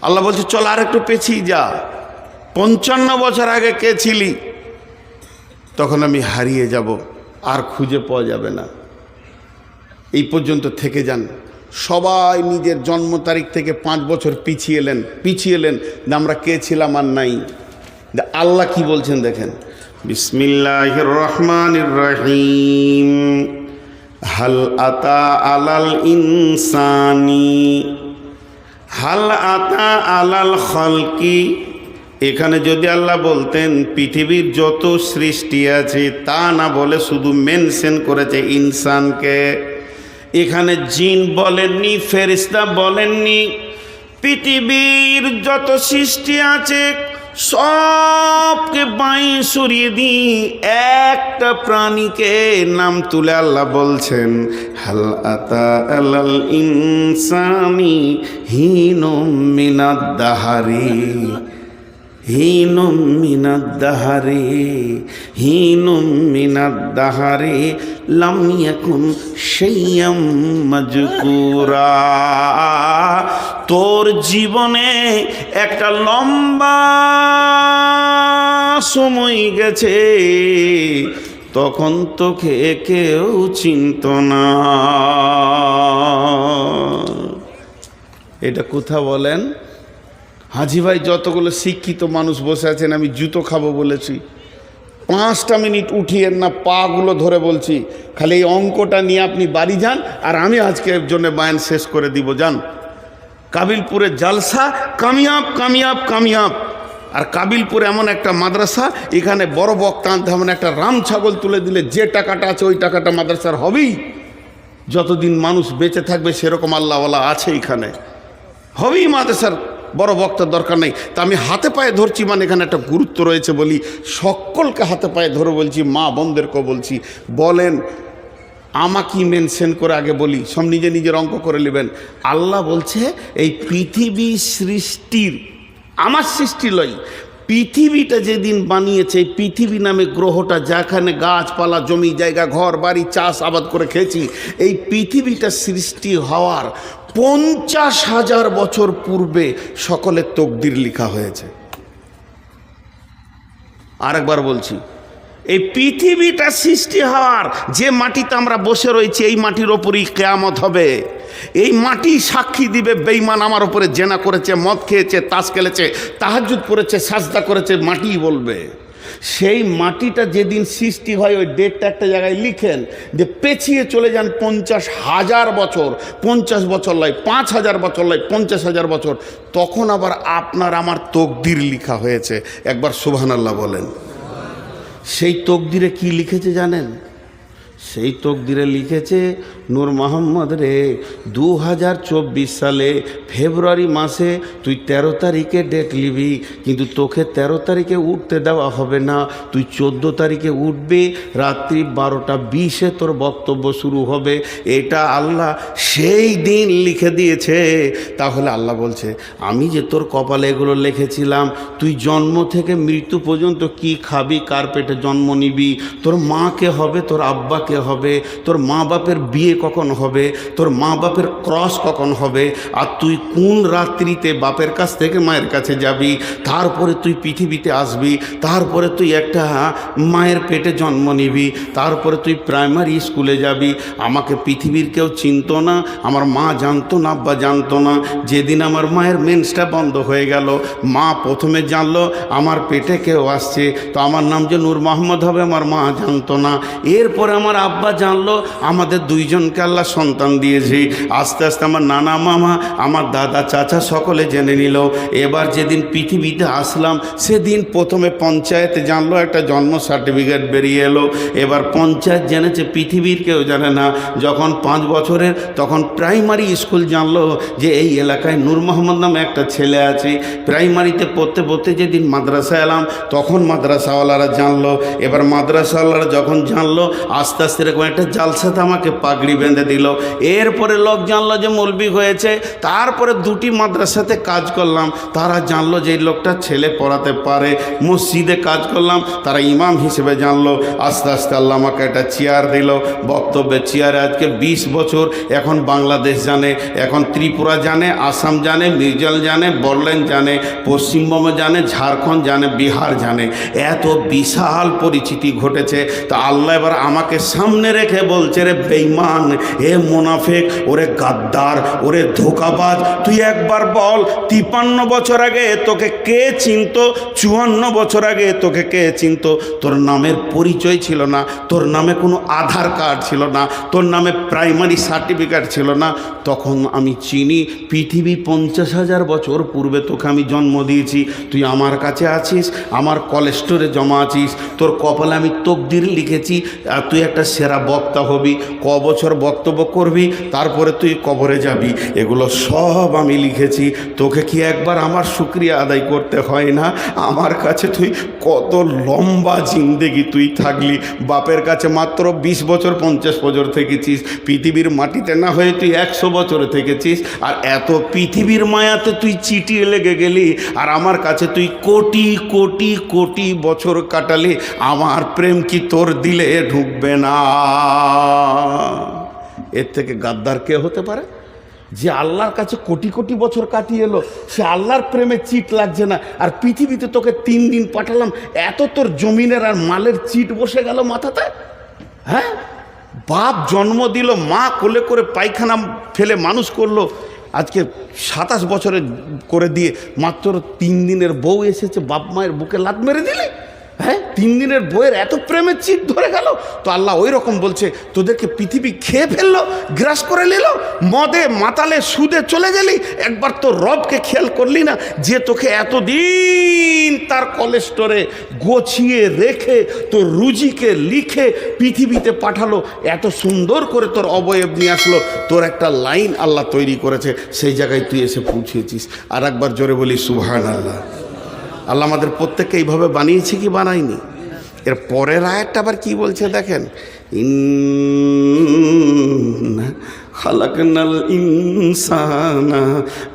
আল্লাহ বলছে চল আর একটু পেছিয়ে যা, 55 বছর আগে কে ছিলি? তখন আমি হারিয়ে যাব, আর খুঁজে পাওয়া যাবে না। এই পর্যন্ত থেকে যান। সবাই নিজের জন্ম তারিখ থেকে 5 বছর পিছিয়ে এলেন আমরা কে ছিলাম আর নাই। আল্লাহ কি বলছেন দেখেন, বিসমিল্লাহির রহমানির রহিম, হাল আতা আলাল ইনসানি হাল আতা আলাল খালকি। এখানে যদি আল্লাহ বলতেন পৃথিবীর যত সৃষ্টি আছে, তা না বলে শুধু মেনশন করেছে ইনসানকে। এখানে জিন বলেননি, ফেরেশতা বলেননি। পৃথিবীর যত সৃষ্টি আছে সবকে বাঁয়ে সরিয়ে দিই, একটা প্রাণীকে নাম তুলে আল্লাহ বলছেন হাল আতা আলাল ইনসানি হিনুম মিনাদ দাহারি হিনুম মিনাদ দাহারি লাম ইয়াকুন শাইয়াম মাজকুরা। তোর জীবনে একটা লম্বা সময় গেছে, তখন তোকে কেউ চিনত না। এটা কোথা বলেন? হাজি ভাই, যতগুলো শিক্ষিত মানুষ বসে আছেন, আমি জুতো খাবো বলেছি, 5টা মিনিট উঠিয়েন না, পাগুলো ধরে বলছি, খালি এই অঙ্কটা নিয়ে আপনি বাড়ি যান, আর আমি আজকের জন্য বায়ান শেষ করে দিব। যান, কাবিলপুরে জালসা কামিয়াব কামিয়াব কামিয়াব। আর কাবিলপুরে এমন একটা মাদ্রাসা, এখানে বড় বক্তা আনতে হবে না, একটা রাম ছাগল তুলে দিলে যে টাকাটা আছে ওই টাকাটা মাদ্রাসার হবেই। যতদিন মানুষ বেঁচে থাকবে সেরকম আল্লাহওয়ালা আছে এখানে, হবেই। মাদ্রাসার বড় বক্তার দরকার নেই। তা আমি হাতে পায়ে ধরছি, মানে এখানে একটা গুরুত্ব রয়েছে বলি, সকলকে হাতে পায়ে ধরে বলছি, মা বোনদেরকেও বলছি। বলেন, আমাকে মেনশন করে আগে বলি, সব নিজে নিজের অঙ্ক করে নেবেন। আল্লাহ বলছে এই পৃথিবী সৃষ্টির, আমার সৃষ্টি লয়, পৃথিবীটা যেদিন বানিয়েছে, এই পৃথিবী নামে গ্রহটা, যেখানে গাছপালা, জমি জায়গা, ঘর বাড়ি, চাষ আবাদ করে খেয়েছি, এই পৃথিবীটা সৃষ্টি হওয়ার 50,000 বছর পূর্বে সকলের তকদির লেখা হয়েছে। আরেকবার বলছি, এই পৃথিবীটা সৃষ্টি হওয়ার, যে মাটিতে আমরা বসে রয়েছি, এই মাটির ওপরই কিয়ামত হবে। এই মাটি সাক্ষী দিবে, বেঈমান আমার উপরে জেনা করেছে, মদ খেয়েছে, তাস খেলেছে, তাহাজ্জুদ পড়েছে, সাজদা করেছে, মাটিই বলবে। সেই মাটিটা যেদিন সৃষ্টি হয়, ওই ডেটটা একটা জায়গায় লিখেন, যে পেছিয়ে চলে যান 50,000 বছর, 50 বছর নয়, 5,000 বছর নয়, 50,000 বছর, তখন আবার আপনার আমার তকদির লেখা হয়েছে। একবার সুবহানাল্লাহ বলেন। সেই তকদিরে কি লিখেছে জানেন? সেই তকদিরে লিখেছে, নূর মোহাম্মদ রে, 2024 সালে ফেব্রুয়ারি মাসে তুই 13 তারিখে ডেট নিবি, কিন্তু তোকে 13 তারিখে উঠতে দেওয়া হবে না, তুই 14 তারিখে উঠবি, রাত্রি 12:20 তোর বক্তব্য শুরু হবে। এটা আল্লাহ সেই দিন লিখে দিয়েছে। তাহলে আল্লাহ বলছে, আমি যে তোর কপালে এগুলো লিখেছিলাম, তুই জন্ম থেকে মৃত্যু পর্যন্ত কি খাবি, কার পেটে জন্ম নিবি, তোর মাকে হবে, তোর আব্বাকে হবে, তোর মা বাপের বিয়ে কখন হবে, তোর মা বাপের ক্রস কখন হবে, আর তুই কোন রাত্রিতে বাপের কাছ থেকে মায়ের কাছে যাবি, তারপরে তুই পৃথিবীতে আসবি, তারপরে তুই একটা মায়ের পেটে জন্ম নিবি, তারপরে তুই প্রাইমারি স্কুলে যাবি। আমাকে পৃথিবীর কেউ চিনত না, আমার মা জানতো না, আব্বা জানতো না। যেদিন আমার মায়ের মেন্সটা বন্ধ হয়ে গেল, মা প্রথমে জানলো আমার পেটে কেউ আসছে, তো আমার নাম যে নূর মোহাম্মদ হবে, আমার মা জানতো না। এরপরে আমার আব্বা জানলো আমাদের 2জনকে আল্লাহ সন্তান দিয়েছি। আস্তে আস্তে আমার নানা মামা, আমার দাদা চাচা সকলে জেনে নিল। এবার যেদিন পৃথিবীতে আসলাম, সেদিন প্রথমে পঞ্চায়েতে জানলো, একটা জন্ম সার্টিফিকেট বেরিয়ে এলো। এবার পঞ্চায়েত জেনেছে, পৃথিবীর কেউ জানে না। যখন 5 বছরের, তখন প্রাইমারি স্কুল জানলো যে এই এলাকায় নূর মোহাম্মদ নামে একটা ছেলে আছে। প্রাইমারিতে পড়তে পড়তে যেদিন মাদ্রাসা এলাম, তখন মাদ্রাসাওয়ালারা জানলো। এবার মাদ্রাসাওয়ালারা যখন জানলো, আস্তে আস্তে এরকম একটা জালসাতে আমাকে পাগড়ি বেঁধে দিল। এরপরে লোক জানলো যে মৌলবি হয়েছে। তারপরে 2টি মাদ্রাসাতে কাজ করলাম, তারা জানলো যে এই লোকটা ছেলে পড়াতে পারে। মসজিদে কাজ করলাম, তারা ইমাম হিসেবে জানলো। আস্তে আস্তে আল্লাহ আমাকে একটা চেয়ার দিল, বক্তব্যের চেয়ারে আজকে 20 বছর। এখন বাংলাদেশ জানে, এখন ত্রিপুরা জানে, আসাম জানে, মির্জাল জানে, বড়লেন জানে, পশ্চিমবঙ্গ জানে, ঝাড়খণ্ড জানে, বিহার জানে। এত বিশাল পরিচিতি ঘটেছে। তা আল্লাহ এবার আমাকে সামনে রেখে বলছে, রে বেঈমান, এ মুনাফিক, ওরে গাদ্দার, ওরে ধোঁকাবাজ, তুই একবার বল 53 বছর আগে তোকে কে চিনতো, 54 বছর আগে তোকে কে চিনতো? তোর নামের পরিচয় ছিল না, তোর নামে কোনো আধার কার্ড ছিল না, তোর নামে প্রাইমারি সার্টিফিকেট ছিল না। তখন আমি চিনি, পৃথিবী 50,000 বছর পূর্বে তোকে আমি জন্ম দিয়েছি। তুই আমার কাছে আছিস, আমার কলেস্টোরে জমা আছিস, তোর কপালে আমি তকদির লিখেছি, আর তুই একটা সেরা বক্তা হবি, ক বছর বক্তব্য করবি, তারপরে তুই কবরে যাবি। এগুলো সব আমি লিখেছি। তোকে কি একবার আমার শুকরিয়া আদায় করতে হয় না? আমার কাছে তুই কত লম্বা জিন্দেগি তুই থাকলি, বাপের কাছে মাত্র 20 বছর 50 বছর থেকেছিস, পৃথিবীর মাটিতে না হয়ে তুই 100 বছর থেকেছিস। আর এত পৃথিবীর মায়াতে তুই চিটিয়ে লেগে গেলি, আর আমার কাছে তুই কোটি কোটি কোটি বছর কাটালি। আমার প্রেম কি তোর দিলে ঢুকবে না? এর থেকে গাদ্দার কে হতে পারে? যে আল্লাহর কাছে কোটি কোটি বছর কাটিয়ে এলো, সে আল্লাহর প্রেমে চিট লাগছে না, আর পৃথিবীতে তোকে 3 দিন পাঠালাম, এত তোর জমিনের আর মালের চিট বসে গেল মাথাতে। হ্যাঁ, বাপ জন্ম দিল, মা কোলে করে পায়খানা ফেলে মানুষ করলো, আজকে 27 বছরে করে দিয়ে মাত্র 3 দিনের বউ এসেছে, বাপ মায়ের বুকে লাত মেরে দিলে। হ্যাঁ, 3 দিনের বউয়ের এত প্রেমের চিট ধরে গেল। তো আল্লাহ ওই রকম বলছে, তোদেরকে পৃথিবী খেয়ে ফেললো, গ্রাস করে নিল, মদে মাতালে সুদে চলে গেলি, একবার তোর রবকে খেয়াল করলি না, যে তোকে এতদিন তার কোলেস্টোরে গোছিয়ে রেখে তোর রুজিকে লিখে পৃথিবীতে পাঠালো, এত সুন্দর করে তোর অবয়ব নিয়ে আসলো, তোর একটা লাইন আল্লাহ তৈরি করেছে, সেই জায়গায় তুই এসে পৌঁছেছিস। আর একবার জোরে বলি সুবহানাল্লাহ। আল্লাহ আমাদের প্রত্যেককে এইভাবে বানিয়েছে কি বানায়নি? এর পরের আয়াতটা আবার কি বলছে দেখেন, ইন্না খালাকনাল ইনসানা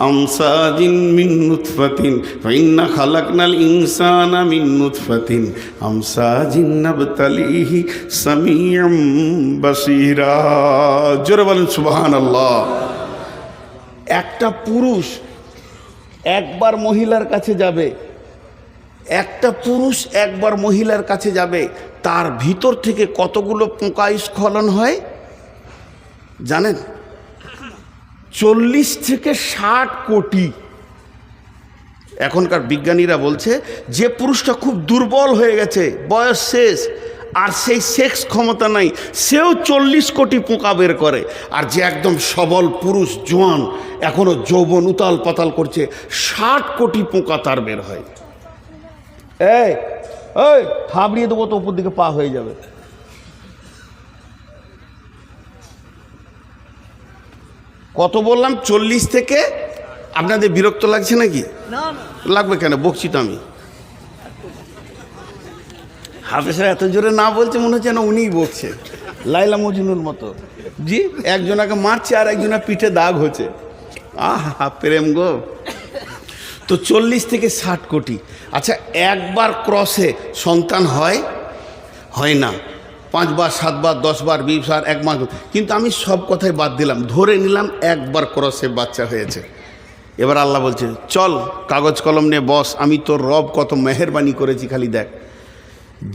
আমসাজিন মিন নুতফাতিন ফাইন্না খালাকনাল ইনসানা মিন নুতফাতিন আমসাজিন নাবতালিহি সামিউম বাসীরা। জোরে বলেন সুবহানাল্লাহ। একটা পুরুষ একবার মহিলার কাছে যাবে, একটা পুরুষ একবার মহিলার কাছে যাবে, তার ভিতর থেকে কতগুলো পোকা স্খলন হয় জানেন? 40 থেকে 60 কোটি। এখনকার বিজ্ঞানীরা বলছে যে পুরুষটা খুব দুর্বল হয়ে গেছে, বয়স শেষ, আর সেই সেক্স ক্ষমতা নাই, সেও 40 কোটি পোকা বের করে। আর যে একদম সবল পুরুষ, জোয়ান, এখনো যৌবন উতাল পাতাল করছে, 60 কোটি পোকা তার বের হয়। এই ওই থাবড়িয়ে দেবো তো, উপর দিকে পা হয়ে যাবে। কত বললাম? 40 থেকে। আপনাদের বিরক্ত লাগছে নাকি? লাগবে কেন, বকছি তো আমি। হাফেজরা এত জোরে না বলছে, মনে হচ্ছে না উনিই বকছে, লাইলা মজনুর মতো। জি, একজনাকে মারছে আর একজনের পিঠে দাগ হচ্ছে। আহা প্রেম গো। তো 40 থেকে 60 কোটি। আচ্ছা, একবার ক্রসে সন্তান হয়? হয় না। 5 বার, 7 বার, 10 বার, 20 বার, 1 মাস। কিন্তু আমি সব কথাই বাদ দিলাম, ধরে নিলাম একবার ক্রসে বাচ্চা হয়েছে। এবার আল্লাহ বলছে, চল কাগজ কলম নিয়ে বস, আমি তোর রব কত মেহেরবানি করেছি, খালি দেখ।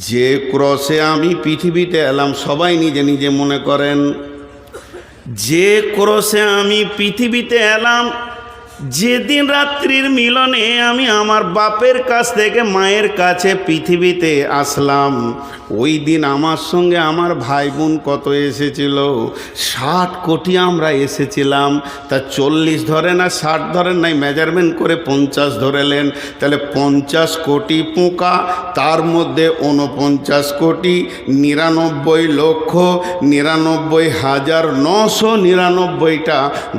যে ক্রসে আমি পৃথিবীতে এলাম, সবাই নিজে নিজে মনে করেন, যে ক্রসে আমি পৃথিবীতে এলাম, যেদিন রাত্রির মিলনে আমি আমার বাপের কাছ থেকে মায়ের কাছে পৃথিবীতে আসলাম, ওই দিন আমার সঙ্গে আমার ভাই বোন কত এসেছিল? 60 কোটি আমরা এসেছিলাম। তা 40 ধরে না 60 ধরেন নাই, মেজারমেন্ট করে 50 ধরেলেন। তাহলে 50 কোটি পোকা, তার মধ্যে 49 কোটি 99,99,999টা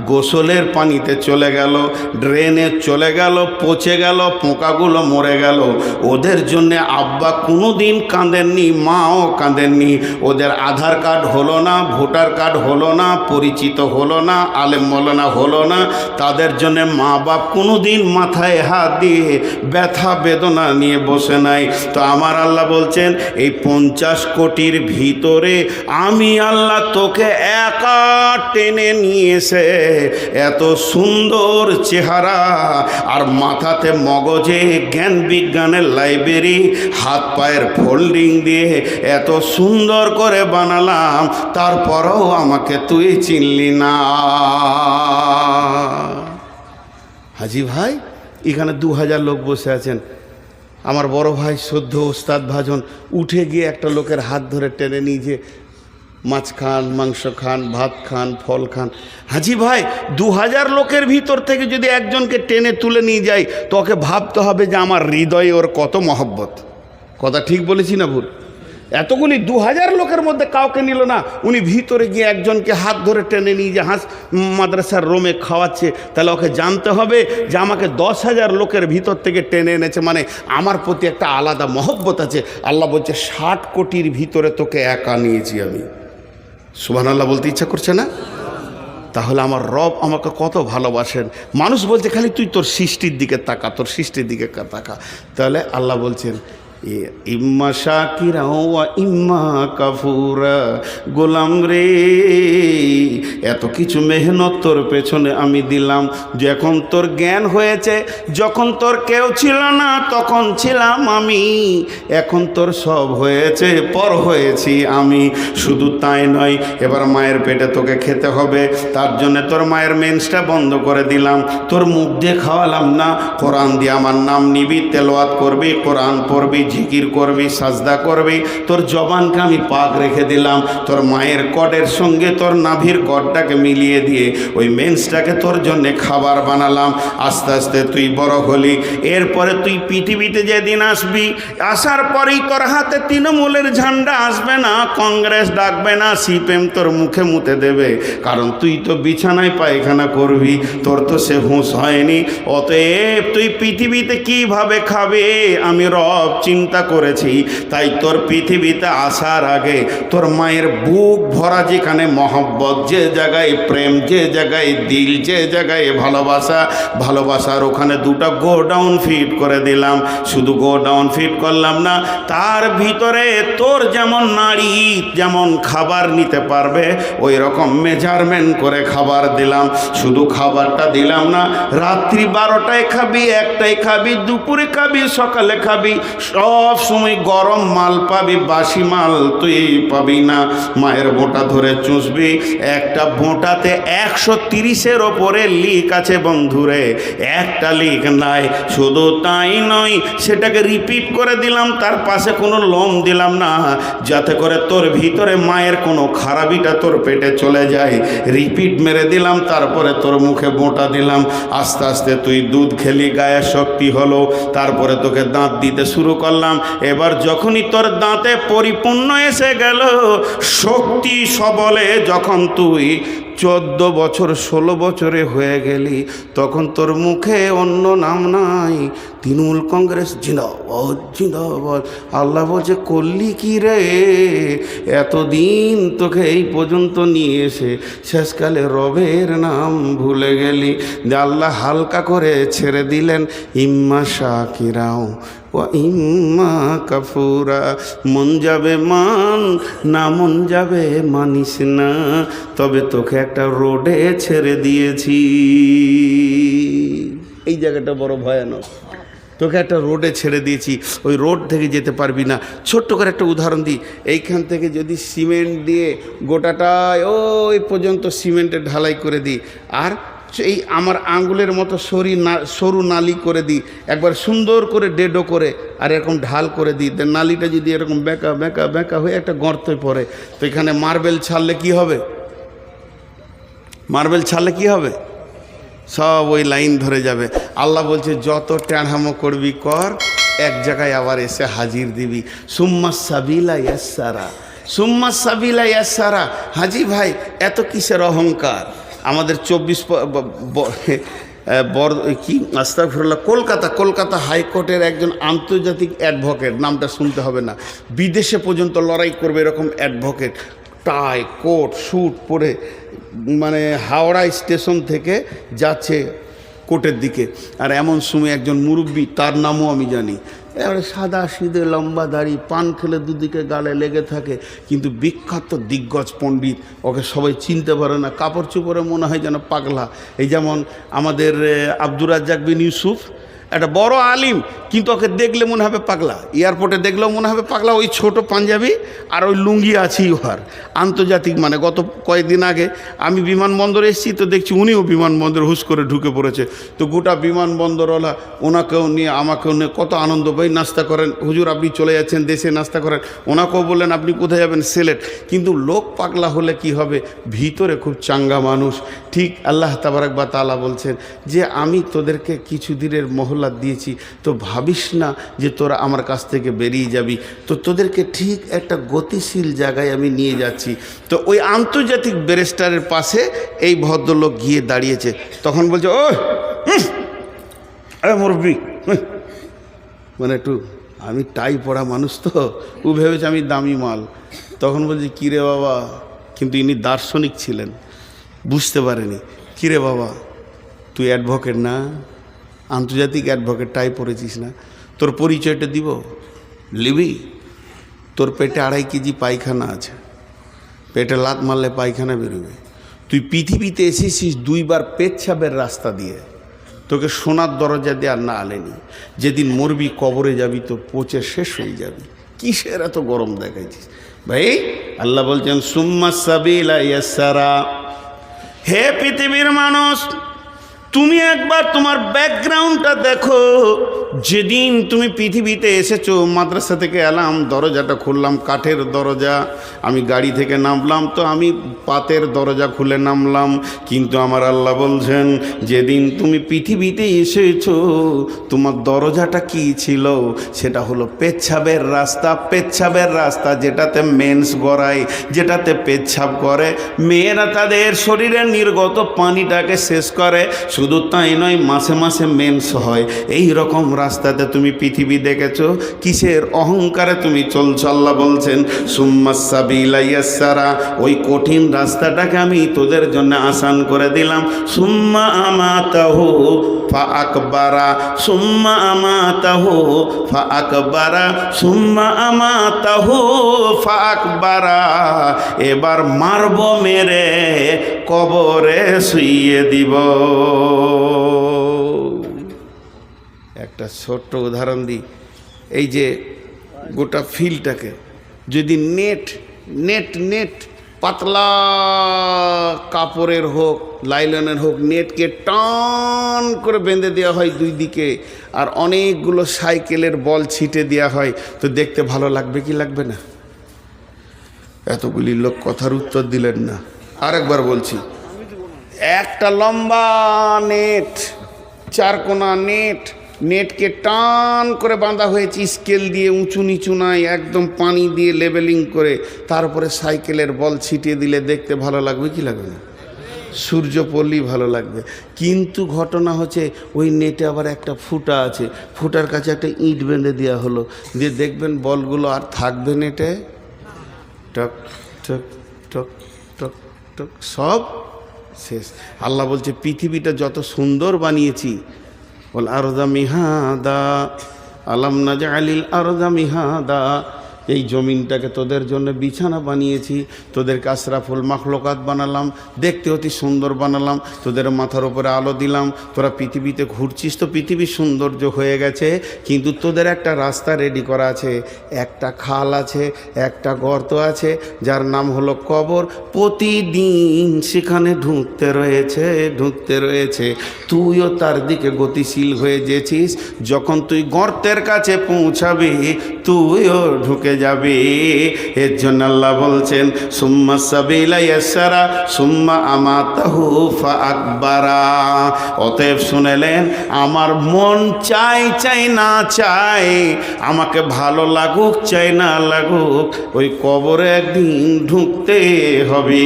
গোসলের পানিতে চলে গেল, ড্রেনে চলে গেল, পচে গেল, পোকাগুলো মরে গেল। ওদের জন্যে আব্বা কোনো দিন কাঁদেননি, মাও কাঁদেননি। ওদের আধার কার্ড হলো না, ভোটার কার্ড হলো না, পরিচিত হলো না, আলেম মৌলানা হলো না। তাদের জন্যে মা বাপ কোনো দিন মাথায় হাত দিয়ে ব্যথা বেদনা নিয়ে বসে নাই। তো আমার আল্লাহ বলছেন, এই 50 কোটির ভিতরে আমি আল্লাহ তোকে একা টেনে নিয়ে এসে এত সুন্দর চেহারা আর মাথাতে মগজে জ্ঞান বিজ্ঞানের লাইব্রেরি, হাত পায়ের ফোল্ডিং দিয়ে এত সুন্দর করে বানালাম, তারপরেও আমাকে তুই চিনলি না। হাজি ভাই, এখানে 2000 লোক বসে আছেন। আমার বড় ভাই সদ্য ওস্তাদ ভাজন উঠে গিয়ে একটা লোকের হাত ধরে টেনে নিয়ে যে মাছ খান, মাংস খান, ভাত খান, ফল খান। হাজি ভাই, 2000 লোকের ভিতর থেকে যদি একজনকে টেনে তুলে নিয়ে যায়, তো ওকে ভাবতে হবে যে আমার হৃদয়ে ওর কত মহব্বত। কথা ঠিক বলেছি না ভুল? এতগুলি 2000 লোকের মধ্যে কাউকে নিল না, উনি ভিতরে গিয়ে একজনকে হাত ধরে টেনে নিয়ে যে মাদ্রাসার রোমে খাওয়াচ্ছে, তাহলে ওকে জানতে হবে যে আমাকে 10,000 লোকের ভিতর থেকে টেনে এনেছে, মানে আমার প্রতি একটা আলাদা মহব্বত আছে। আল্লাহ বলছে 60 কোটির ভিতরে তোকে একা নিয়েছি আমি। সুবহানাল্লাহ বলতে ইচ্ছা করছে না? তাহলে আমার রব আমাকে কত ভালোবাসেন। মানুষ বলছে খালি তুই তোর সৃষ্টির দিকে তাকা, তোর সৃষ্টির দিকে তাকা। তাহলে আল্লাহ বলছেন, ইম্মা শাকিরা ওয়া ইম্মা কাফুরা। গোলাম রে, এত কিছু মেহনত তোর পেছনে আমি দিলাম, যখন তোর জ্ঞান হয়েছে, যখন তোর কেউ ছিল না তখন ছিলাম আমি, এখন তোর সব হয়েছে, পর হয়েছি আমি। শুধু তাই নয়, এবার মায়ের পেটে তোকে খেতে হবে, তার জন্য তোর মায়ের মেন্সটা বন্ধ করে দিলাম, তোর মুখ দিয়ে খাওয়ালাম না, কোরআন দিয়ে আমার নাম নিবি, তেলাওয়াত করবি, কোরআন পড়বি, জিকির করবি, সাজদা করবি, তোর জবানকে আমি পাক রেখে দিলাম। তোর মায়ের কডের সঙ্গে তোর নাভির কডটাকে মিলিয়ে দিয়ে ওই মেন্সটাকে তোর জন্যে খাবার বানালাম। আস্তে আস্তে তুই বড় হলি, এরপরে তুই পৃথিবীতে যেদিন আসবি, আসার পরেই তোর হাতে তৃণমূলের ঝান্ডা আসবে না, কংগ্রেস ডাকবে না, সিপিএম তোর মুখে মুতে দেবে, কারণ তুই তো বিছানায় পায়খানা করবি, তোর তো সে হুঁশ হয়নি। অতএব তুই পৃথিবীতে কিভাবে খাবে আমি রব চিন্তা করেছি। তাই তোর পৃথিবীতে আসার আগে তোর মায়ের বুক ভরা যেখানে মহব্বত, যে জায়গায় প্রেম, যে জায়গায় দিল, যে জায়গায় ভালোবাসা, ভালোবাসার ওখানে দুটো গোডাউন ফিট করে দিলাম। শুধু গোডাউন ফিট করলাম না, তার ভিতরে তোর যেমন নারী যেমন খাবার নিতে পারবে ওই রকম মেজারমেন্ট করে খাবার দিলাম। শুধু খাবারটা দিলাম না, রাত্রি 12টায় খাবি, 1টায় খাবি, দুপুরে খাবি, সকালে খাবি, সব সময় গরম মাল পাবি, বাসি মাল তুই পাবি না। মায়ের বোঁটা ধরে চুষবি, একটা বোঁটাতে 130-এর ওপরে লিক আছে বন্ধুরে, একটা লিক নাই। শুধু তাই নয়, সেটাকে রিপিট করে দিলাম, তার পাশে কোনো লোম দিলাম না, যাতে করে তোর ভিতরে মায়ের কোনো খারাপিটা তোর পেটে চলে যায়। রিপিট মেরে দিলাম, তারপরে তোর মুখে বোঁটা দিলাম। আস্তে আস্তে তুই দুধ খেলি, গায়ে শক্তি হলো, তারপরে তোকে দাঁত দিতে শুরু করলাম। এবার যখনই তোর দাঁতে পরিপূর্ণ এসে গেল, শক্তি সবলে যখন তুই 14 বছর 16 বছরে হয়ে গেলি, তখন তোর মুখে অন্য নাম নাই, তৃণমূল কংগ্রেস জিন্দাবাদ জিন্দাবাদ। আল্লাহ বলছে করলি কি রে, এতদিন তোকে এই পর্যন্ত নিয়ে এসে শেষকালে রবের নাম ভুলে গেলি। আল্লাহ হালকা করে ছেড়ে দিলেন, ইম্মা শাকিরাও ও ইম্মা কাফুরা। মন যাবে মান, না মন যাবে মানিস না, তবে তোকে একটা রোডে ছেড়ে দিয়েছি। এই জায়গাটা বড় ভয়ানক। তোকে একটা রোডে ছেড়ে দিয়েছি, ওই রোড থেকে যেতে পারবি না। ছোট্ট করে একটা উদাহরণ দিই, এইখান থেকে যদি সিমেন্ট দিয়ে গোটাটায় ওই পর্যন্ত সিমেন্টের ঢালাই করে দিই, আর এই আমার আঙ্গুলের মতো সরু নালি করে দিই, একবার সুন্দর করে ডেডো করে, আর এরকম ঢাল করে দিই, নালিটা যদি এরকম বেঁকা বেঁকা বেঁকা হয়ে একটা গর্তে পড়ে, তো এখানে মার্বেল ছাড়লে কি হবে? মার্বেল ছাড়লে কি হবে? সব ওই লাইন ধরে যাবে। আল্লাহ বলছে যত ট্যাঁড়ামো করবি কর, এক জায়গায় আবার এসে হাজির দিবি। সুম্মা সাবিলা ইয়াসসারা, সুম্মা সাবিলা ইয়াসসারা। হাজি ভাই এত কিসের অহংকার? আমাদের 24 কি আস্তাগফিরুল্লাহ, কলকাতা হাইকোর্টের একজন আন্তর্জাতিক অ্যাডভোকেট, নামটা শুনতে হবে না, বিদেশে পর্যন্ত লড়াই করবে এরকম অ্যাডভোকেট, টাই কোট স্যুট পরে, মানে হাওড়া স্টেশন থেকে যাচ্ছে কোর্টের দিকে, আর এমন সময় একজন মুরব্বী, তার নামও আমি জানি, এবারে সাদা সিধে লম্বা দাড়ি, পান খেলে দুদিকে গালে লেগে থাকে, কিন্তু বিখ্যাত দিগ্গজ পণ্ডিত, ওকে সবাই চিনতে পারে না, কাপড় চোপড়ে মনে হয় যেন পাগলা। এই যেমন আমাদের আব্দুর রাজ্জাক বিন ইউসুফ, একটা বড় আলিম, কিন্তু ওকে দেখলে মনে হবে পাগলা, এয়ারপোর্টে দেখলেও মনে হবে পাগলা। ওই ছোট পাঞ্জাবি আর ওই লুঙ্গি আছেই ওর, আন্তর্জাতিক মানে। গত কয়েকদিন আগে আমি বিমানবন্দরে এসেছি, তো দেখছি উনিও বিমানবন্দরে হুশ করে ঢুকে পড়েছে। তো গোটা বিমানবন্দরওয়ালা ওনাকেও নিয়ে আমাকেও নিয়ে কত আনন্দ, ভাই নাস্তা করেন, হুজুর আপনি চলে যাচ্ছেন দেশে, নাস্তা করেন। ওনাকেও বললেন আপনি কোথায় যাবেন? সিলেট। কিন্তু লোক পাগলা হলে কি হবে, ভিতরে খুব চাঙ্গা মানুষ। ঠিক আল্লাহ তাবারাক ওয়া তাআলা বলছেন যে আমি তোদেরকে কিছু দিনের মহল্লাত দিয়েছি, তো ভাবিস না যে তোরা আমার কাছ থেকে বেরিয়ে যাবি, তো তোদেরকে ঠিক একটা গতিশীল জায়গায় আমি নিয়ে যাচ্ছি। তো ওই আন্তর্জাতিক ব্যারিস্টারের পাশে এই ভদ্রলোক গিয়ে দাঁড়িয়েছে, তখন বলছে ও মুরব্বি, মানে একটু, আমি টাই পড়া মানুষ, তো ও ভেবেছে আমি দামি মাল। তখন বলছে কিরে বাবা, কিন্তু ইনি দার্শনিক ছিলেন, বুঝতে পারেনি। কিরে বাবা, তুই অ্যাডভোকেট না, আন্তর্জাতিক অ্যাডভোকেট, টাই পড়েছিস না, তোর পরিচয়টা দিব? লিবি? তোর পেটে 2.5 কেজি পায়খানা আছে, পেটে লাত মারলে পায়খানা বেরোবে। তুই পৃথিবীতে এসেছিস 2 বার পেচ্ছাবের রাস্তা দিয়ে, তোকে সোনার দরজা দিয়ে আর না আলেনি। যেদিন মরবি কবরে যাবি তো পচে শেষ হয়ে যাবি, কিসের এত গরম দেখাইছিস ভাই? আল্লাহ বলছেন সুম্মা সাবিলা ইয়াসসারা। হে পৃথিবীর মানুষ, তুমি একবার তোমার ব্যাকগ্রাউন্ডটা দেখো। যেদিন তুমি পৃথিবীতে এসেছো, মাদ্রাসা থেকে এলাম, দরজাটা খুললাম, কাঠের দরজা। আমি গাড়ি থেকে নামলাম তো আমি পাতের দরজা খুলে নামলাম। কিন্তু আমার আল্লাহ বলছেন যেদিন তুমি পৃথিবীতে এসেছো তোমার দরজাটা কি ছিল? সেটা হলো পেচ্ছাবের রাস্তা। পেচ্ছাবের রাস্তা যেটাতে মেন্স গড়ায়, যেটাতে পেচ্ছাব করে, মেয়েরা তাদের শরীরের নির্গত পানিটাকে শেষ করে। শুধু তাই নয়, মাসে মাসে মেন্স হয়। এই রকম রাস্তাতে তুমি পৃথিবী দেখেছো, কিসের অহংকারে তুমি চলছো? আল্লাহ বলছেন সুম্মাস সাবিলা ইয়াসসারা, ওই কঠিন রাস্তাটাকে আমি তোদের জন্য আসান করে দিলাম। সুম্মা আমাতাহু ফা আকবারা, সুম্মা আমাতাহু ফা আকবারা, সুম্মা আমাতাহু ফা আকবারা। এবার মারব, মেরে কবরে শুইয়ে দিব। একটা ছোট্ট উদাহরণ দিই। এই যে গোটা ফিল্ডটাকে যদি নেট নেট নেট পাতলা কাপড়ের হোক, লাইলনের হোক, নেটকে টান করে বেঁধে দেওয়া হয় 2 দিকে, আর অনেকগুলো সাইকেলের বল ছিটে দেওয়া হয়, তো দেখতে ভালো লাগবে কি লাগবে না? এতগুলি লোক কথার উত্তর দিলেন না। আরেকবার বলছি, একটা লম্বা নেট, 4 কোনা নেট, নেটকে টান করে বাঁধা হয়েছে স্কেল দিয়ে, উঁচু নিচু নাই, একদম পানি দিয়ে লেবেলিং করে, তারপরে সাইকেলের বল ছিটিয়ে দিলে দেখতে ভালো লাগবে কি লাগবে না? সূর্য পড়লেই ভালো লাগবে। কিন্তু ঘটনা হচ্ছে ওই নেটে আবার একটা ফুটা আছে, ফুটার কাছে একটা ইট বেঁধে দেওয়া হলো, দিয়ে দেখবেন বলগুলো আর থাকবে নেটে, টক টক টক টক টক সব শেষ। আল্লাহ বলছে পৃথিবীটা যত সুন্দর বানিয়েছি, ওয়াল আরদা মিহাদা, আলাম নাজআলিল আরদা মিহাদা, এই জমিনটাকে তোদের জন্য বিছানা বানিয়েছি, তোদেরকে আশরাফুল মাখলুকাত বানালাম, দেখতে অতি সুন্দর বানালাম, তোদের মাথার উপরে আলো দিলাম, তোরা পৃথিবীতে ঘুরছিস তো পৃথিবী সৌন্দর্য হয়ে গেছে, কিন্তু তোদের একটা রাস্তা রেডি করা আছে, একটা খাল আছে, একটা গর্ত আছে, যার নাম হলো কবর। প্রতিদিন সেখানে ঢুকতে রয়েছে, তুইও তার দিকে গতিশীল হয়ে যেছিস। যখন তুই গর্তের কাছে পৌঁছাবি তুইও ঢুকে যাবে। এর জন্য আল্লাহ বলছেন সুম্মা সাবিলা ইয়াসসারা সুম্মা আমাতাহু ফা আকবারা। অতএব শুনেলেন, আমার মন চাই না চাই, আমাকে ভালো লাগুক চাই না লাগুক, ওই কবরে একদিন ঢুকতে হবে।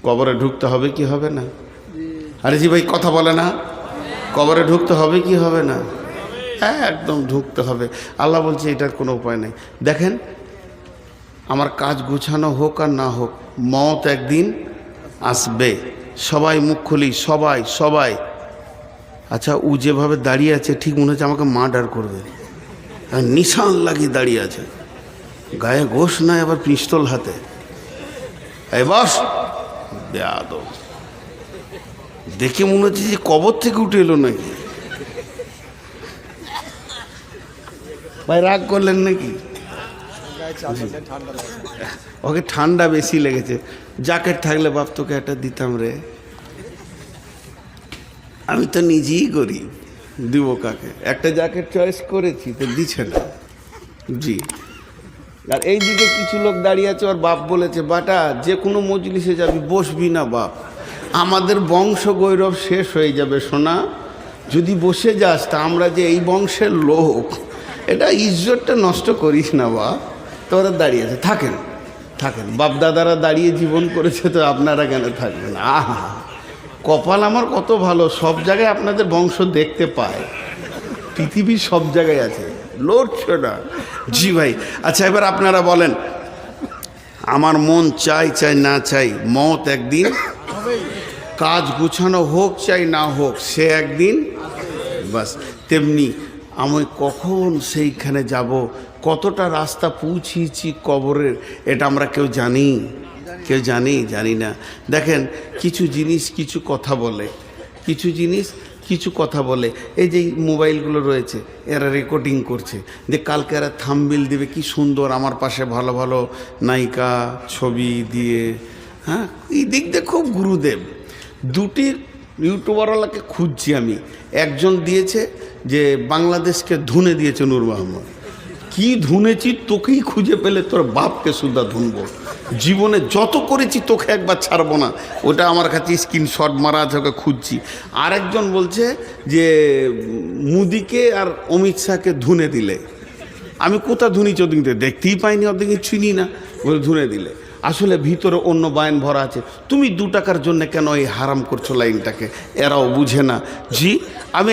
কবরে ঢুকতে হবে কি হবে না? আরে জি ভাই কথা বলে না, কবরে ঢুকতে হবে কি হবে না? একদম ঢুকতে হবে। আল্লাহ বলছে এটার কোনো উপায় নেই। দেখেন, আমার কাজ গুছানো হোক আর না হোক, মওত একদিন আসবে। সবাই মুখ খুলি, সবাই। আচ্ছা, ও যেভাবে দাঁড়িয়ে আছে ঠিক মনে হচ্ছে আমাকে মার্ডার করবে, নিশান লাগিয়ে দাঁড়িয়ে আছে, গায়ে গোশ নাই, আবার পিস্তল হাতে। এই বস, বেয়াদব, দেখে মনে হচ্ছে যে কবর থেকে উঠে এলো নাকি। ভাই রাগ করলেন নাকি? ওকে ঠান্ডা বেশি লেগেছে। জ্যাকেট থাকলে বাপ তোকে একটা দিতাম রে, আমি তো নিজেই গরিব, দিব কাকে? একটা জ্যাকেট চয়েস করেছি তো দিচ্ছে না। জি, আর এই দিকে কিছু লোক দাঁড়িয়ে আছে, ওর বাপ বলেছে বাটা যে কোনো মজলিসে যাবি বসবি না বাপ, আমাদের বংশ গৌরব শেষ হয়ে যাবে সোনা, যদি বসে যাস তা আমরা যে এই বংশের লোক, এটা ইজ্জতটা নষ্ট করিস না বাপ। তোরা দাঁড়িয়ে আছে, থাকেন বাপ দাদারা দাঁড়িয়ে জীবন করেছে, তো আপনারা কেন থাকবেন? আহা, কপাল আমার কত ভালো, সব জায়গায় আপনাদের বংশ দেখতে পায়, পৃথিবীর সব জায়গায় আছে, লড়ছে না। জি ভাই, আচ্ছা এবার আপনারা বলেন, আমার মন চাই না চাই, মওত একদিন, কাজ গুছানো হোক চাই না হোক, সে একদিন বাস। তেমনি আমি কখন সেইখানে যাব, কতটা রাস্তা পৌঁছিয়েছি কবরের, এটা আমরা কেউ জানি? কেউ জানি না। দেখেন কিছু জিনিস কিছু কথা বলে, কিছু জিনিস কিছু কথা বলে। এই যে মোবাইলগুলো রয়েছে, এরা রেকর্ডিং করছে, যে কালকে এরা থাম্বনেল দেবে কি সুন্দর আমার পাশে ভালো ভালো নায়িকা ছবি দিয়ে। হ্যাঁ, এই দিক দিয়ে খুব গুরুদেব। দুটি ইউটিউবারওয়ালাকে খুঁজছি আমি। একজন দিয়েছে যে বাংলাদেশকে ধুনে দিয়েছে নূর মোহাম্মদ। কি ধুনেছি তোকেই খুঁজে পেলে তোর বাপকে সুদ্ধা ধুনবো, জীবনে যত করেছি তোকে একবার ছাড়বো না। ওটা আমার কাছে স্ক্রিনশট মারা আছে, ওকে খুঁজছি। আরেকজন বলছে যে মোদিকে আর অমিত শাহকে ধুনে দিলে। আমি কোথা ধুনিছি ওদিকে দেখতেই পাইনি, ওদিকে চিনি না, বলে ধুনে দিলে। আসলে ভিতরে অন্য বায়ন ভরা আছে। তুমি 2 টাকার জন্য কেন এই হারাম করছো লাইনটাকে? এরাও বুঝে না। জি, আমি